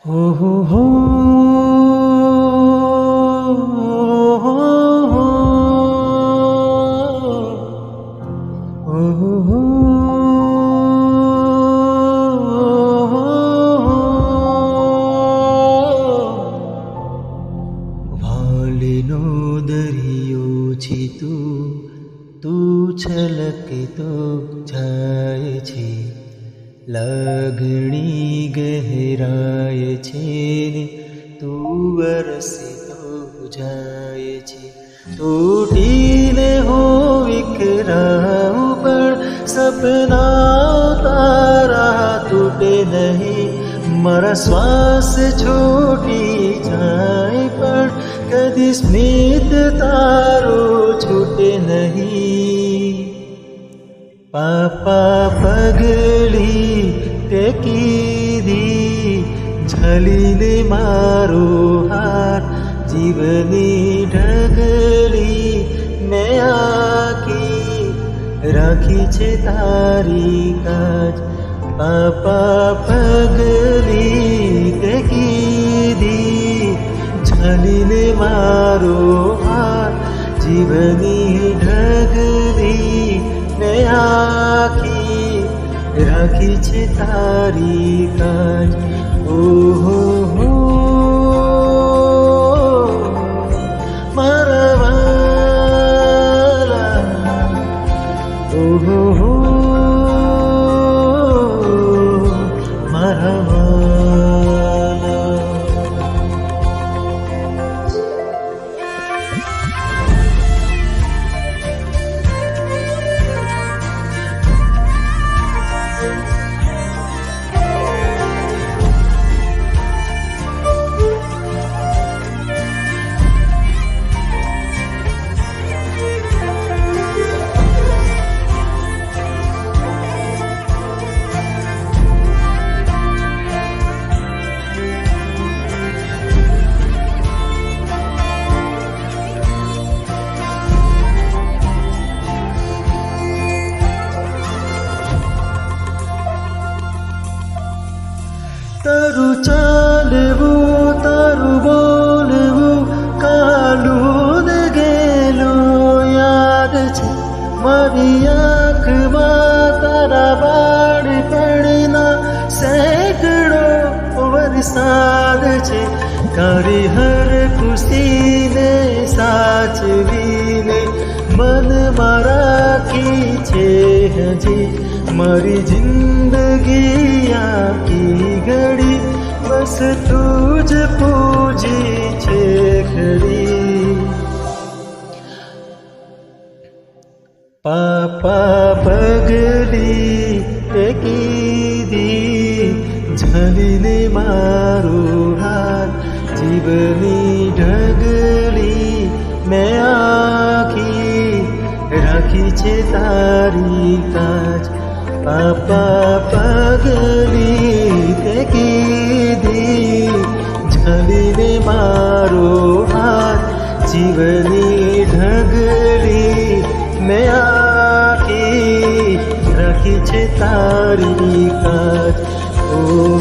हो हो हो વાલીનો દરિયો છે તું છલકતો જાય છે, લાગણી ગહેરાય છે ને તું વરસતો જાય છે. તૂટીને હો વિખરાઉં પણ સપના તારા તૂટે નહીં. મારા શ્વાસ છૂટી જાય પણ કદી સ્મિત તારો છૂટે નહીં. પાપા પગલી ટેકી દી, ઝાલીને મારો હાર, જીવની ઢગલી મેં આખી રાખી છે તારી કાજ. પાપા પગલી ટેકી દી, ઝાલીને મારો હાર, જીવની ઢગલી મેં આખી રાખી છે તારી કાજ. ઓહો હો મારા વાલા, ઓહો હો મારા વાલા. તારું ચાલવું તારું બોલવું કાલું ને ગેલું યાદ છે. મારી આંખમાં તારા બાળપણના સેંકડો વરસાદ છે. તારી હર ખુશીને સાચવીને મનમાં રાખી છે હજી. મારી જિંદગી આખી ઘડી બસ તું જ પૂજી છે ખરી. પાપા પગલી ટેકી દી, ઝાલીને મારો હાથ, જીવની ઢગલી મેં આખી રાખી છે તારી કાજ. પાપા પગલી ટેકી દી, ઝાલીને મારો હાથ, જીવની ઢગલી મેં આખી રાખી છે તારી કાજ. ઓ